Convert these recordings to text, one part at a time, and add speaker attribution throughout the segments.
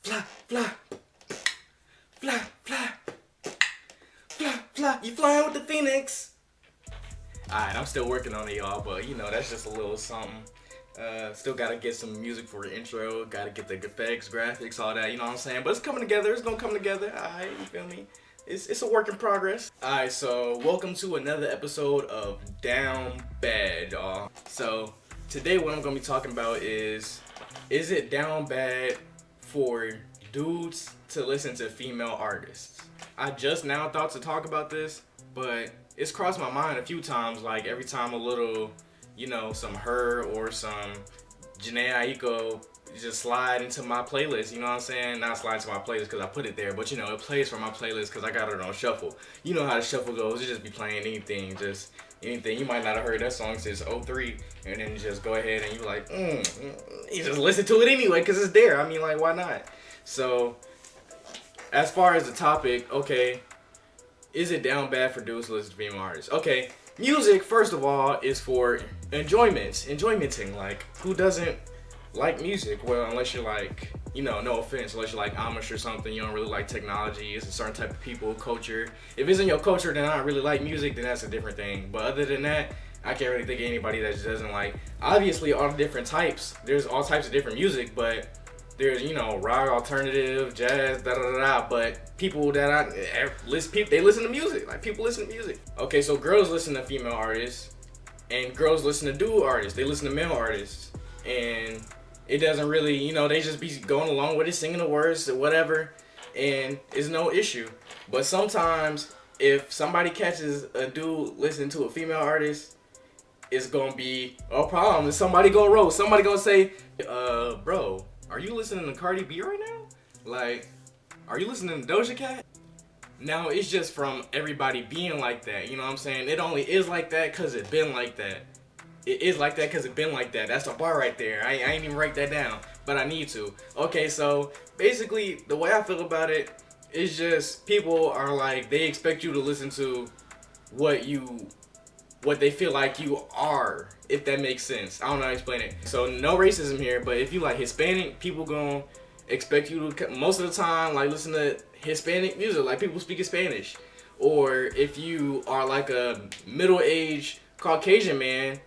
Speaker 1: Fly, fly, fly, fly, fly, fly. You flying with the Phoenix. Alright, I'm still working on it, y'all, but you know, that's just a little something. Still gotta get some music for the intro, gotta get the effects, graphics, all that, you know what I'm saying? But it's coming together, it's gonna come together, alright, you feel me? It's a work in progress. Alright, so welcome to another episode of Down Bad, y'all. So today what I'm gonna be talking about is it down bad for dudes to listen to female artists? I just now thought to talk about this, but it's crossed my mind a few times, like every time a little, you know, some her or some Jhené Aiko just slide into my playlist, you know what I'm saying? Not slide into my playlist because I put it there, but you know, it plays for my playlist because I got it on shuffle. You know how the shuffle goes, it just be playing anything, just anything. You might not have heard that song since '03, and then you just go ahead and you like, you just listen to it anyway because it's there. I mean, like, why not? So, as far as the topic, okay, is it down bad for dudes to listen to female artists? Okay, music, first of all, is for enjoymenting. Like, who doesn't like music? Well, unless you're like, you know, no offense, unless you're like Amish or something, you don't really like technology, it's a certain type of people, culture. If it's in your culture, then I don't really like music, then that's a different thing. But other than that, I can't really think of anybody that just doesn't like, obviously, all the different types. There's all types of different music, but there's, you know, rock, alternative, jazz, but people that they listen to music. Like, people listen to music. Okay, so girls listen to female artists, and girls listen to dude artists. They listen to male artists, and it doesn't really, you know, they just be going along with it, singing the words or whatever, and it's no issue. But sometimes, if somebody catches a dude listening to a female artist, it's gonna be a problem. Somebody gonna roast. Somebody gonna say, bro, are you listening to Cardi B right now? Like, are you listening to Doja Cat? Now, it's just from everybody being like that, you know what I'm saying? It only is like that because it been like that. It is like that because it been like that. That's the bar right there. I ain't even write that down, but I need to. Okay, so basically, the way I feel about it is just people are like, they expect you to listen to what they feel like you are, if that makes sense. I don't know how to explain it. So no racism here, but if you like Hispanic, people gonna expect you to, most of the time, like, listen to Hispanic music, like people speaking Spanish. Or if you are like a middle-aged Caucasian man,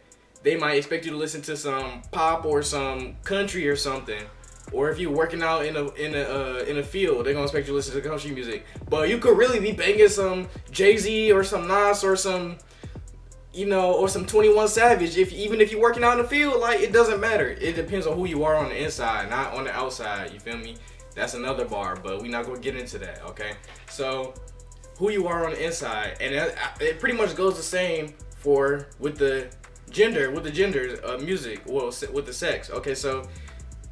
Speaker 1: they might expect you to listen to some pop or some country or something. Or if you're working out in a field, they're gonna expect you to listen to country music. But you could really be banging some Jay-Z or some Nas or some, you know, or some 21 Savage. Even if you're working out in the field, like, it doesn't matter. It depends on who you are on the inside, not on the outside. You feel me? That's another bar, but we're not gonna get into that, okay? So, who you are on the inside, and it pretty much goes the same with the genders of music, well, with the sex. Okay, so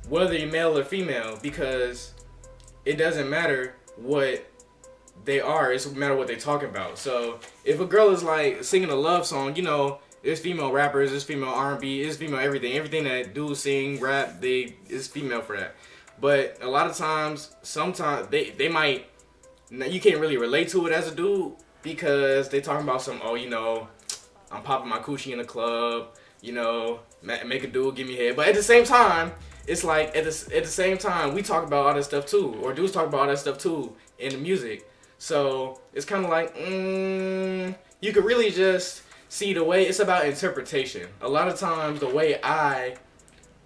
Speaker 1: whether you're male or female, because it doesn't matter what they are, it's a matter what they talk about. So if a girl is like singing a love song, you know, there's female rappers, there's female R&B, there's female everything that dudes sing, rap, is female for that. But a lot of times, sometimes they might, you can't really relate to it as a dude because they talking about some, oh, you know, I'm popping my coochie in the club, you know, make a dude give me head. But at the same time, it's like, at the same time, we talk about all that stuff too, or dudes talk about all that stuff too in the music. So it's kind of like, you could really just see the way, it's about interpretation. A lot of times, the way I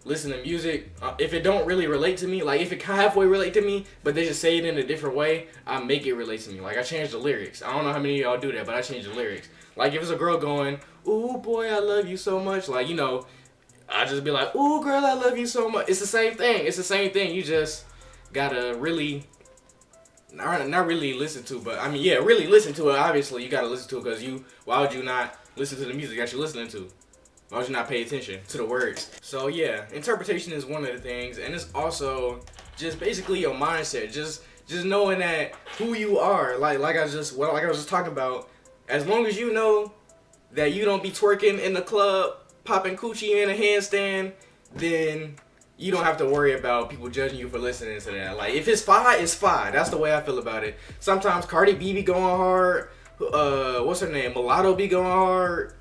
Speaker 1: listen to music, if it don't really relate to me, like if it halfway relate to me, but they just say it in a different way, I make it relate to me. Like, I change the lyrics. I don't know how many of y'all do that, but I change the lyrics. Like, if it's a girl going, ooh, boy, I love you so much, like, you know, I just be like, ooh, girl, I love you so much. It's the same thing. It's the same thing. You just gotta really, not really listen to, but I mean, yeah, really listen to it. Obviously, you gotta listen to it because why would you not listen to the music that you're listening to? Why would you not pay attention to the words? So yeah, interpretation is one of the things, and it's also just basically your mindset. Just knowing that who you are, like I was just talking about. As long as you know that you don't be twerking in the club, popping coochie in a handstand, then you don't have to worry about people judging you for listening to that. Like, if it's fire, it's fire. That's the way I feel about it. Sometimes Cardi B be going hard. What's her name? Mulatto be going hard.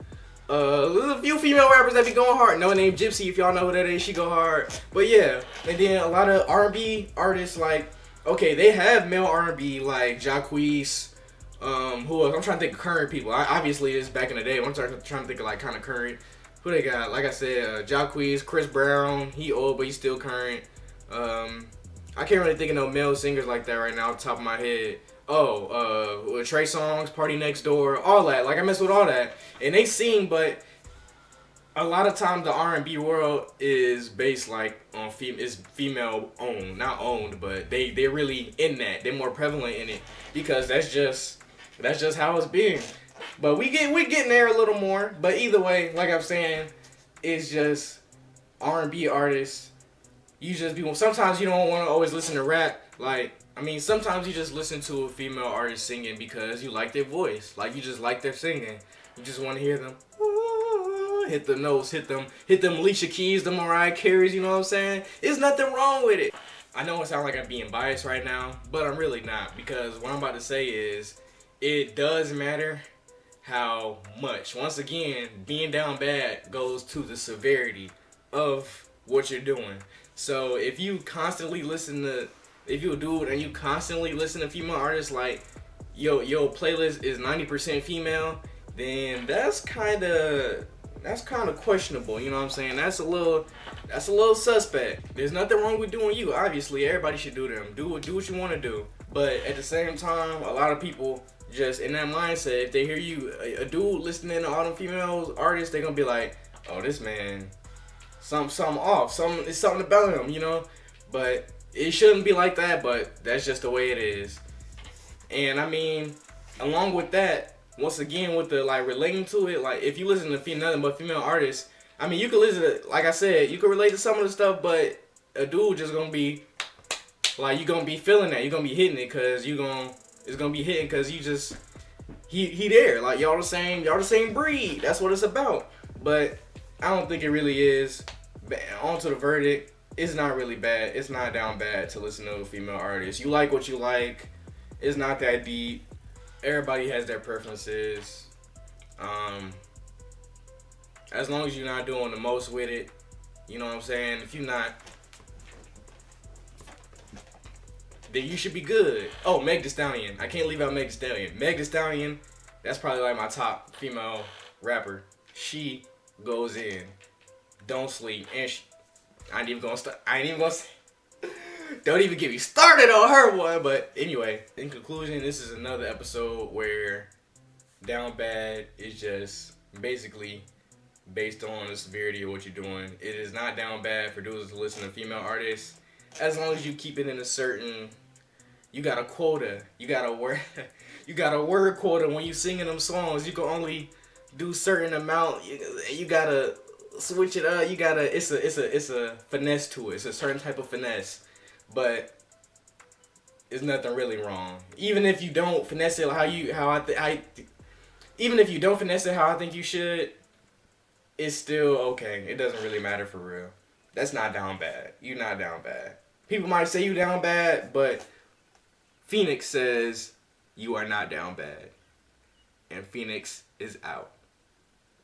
Speaker 1: There's a few female rappers that be going hard. No Name Gypsy, if y'all know who that is, she go hard. But yeah, and then a lot of R&B artists like, okay, they have male R&B like Jacquees. Who else? I'm trying to think of current people. Obviously, it's back in the day. I'm trying to think of like kind of current. Who they got? Like I said, Jacquees, Chris Brown. He old, but he's still current. I can't really think of no male singers like that right now off the top of my head. Trey Songz, Party Next Door, all that. Like I mess with all that, and they sing, but a lot of times the R&B world is based like on is female owned, not owned, but they're really in that. They're more prevalent in it because that's just how it's been. But we're getting there a little more. But either way, like I'm saying, it's just R&B artists. You just be sometimes you don't want to always listen to rap. Like I mean, sometimes you just listen to a female artist singing because you like their voice. Like you just like their singing. You just want to hear them hit the notes, hit them Alicia Keys, the Mariah Careys. You know what I'm saying? There's nothing wrong with it. I know it sounds like I'm being biased right now, but I'm really not, because what I'm about to say is it does matter how much. Once again, being down bad goes to the severity of what you're doing. So if you constantly if you're a dude and you constantly listen to female artists, like your playlist is 90% female, then that's kind of questionable. You know what I'm saying? That's a little suspect. There's nothing wrong with doing you. Obviously, everybody should do them. Do what you want to do. But at the same time, a lot of people just in that mindset, if they hear you, a dude listening to all them female artists, they're gonna be like, oh, this man, something off. It's something about him, you know? But it shouldn't be like that, but that's just the way it is. And I mean, along with that, once again, with the like relating to it, like if you listen to nothing but female artists, I mean, you can listen to, like I said, you can relate to some of the stuff, but a dude just gonna be like, you gonna be feeling that, you gonna be hitting it, cause it's gonna be hitting, cause you just he there, like y'all the same breed. That's what it's about. But I don't think it really is. On to the verdict. It's not really bad. It's not down bad to listen to a female artist. You like what you like. It's not that deep. Everybody has their preferences. As long as you're not doing the most with it, you know what I'm saying? If you're not, then you should be good. Oh, Meg Thee Stallion. I can't leave out Meg Thee Stallion. Meg Thee Stallion, that's probably like my top female rapper. She goes in. Don't sleep. And I ain't even gonna say. Don't even get me started on her one. But anyway, in conclusion, this is another episode where down bad is just basically based on the severity of what you're doing. It is not down bad for dudes to listen to female artists, as long as you keep it in a certain. You got a quota. You got a word. You got a word quota when you singing them songs. You can only do certain amount. You gotta switch it up. You gotta. It's a finesse to it. It's a certain type of finesse, but there's nothing really wrong. Even if you don't finesse it even if you don't finesse it how I think you should, it's still okay. It doesn't really matter for real. That's not down bad. You're not down bad. People might say you down bad, but Phoenix says you are not down bad. And Phoenix is out.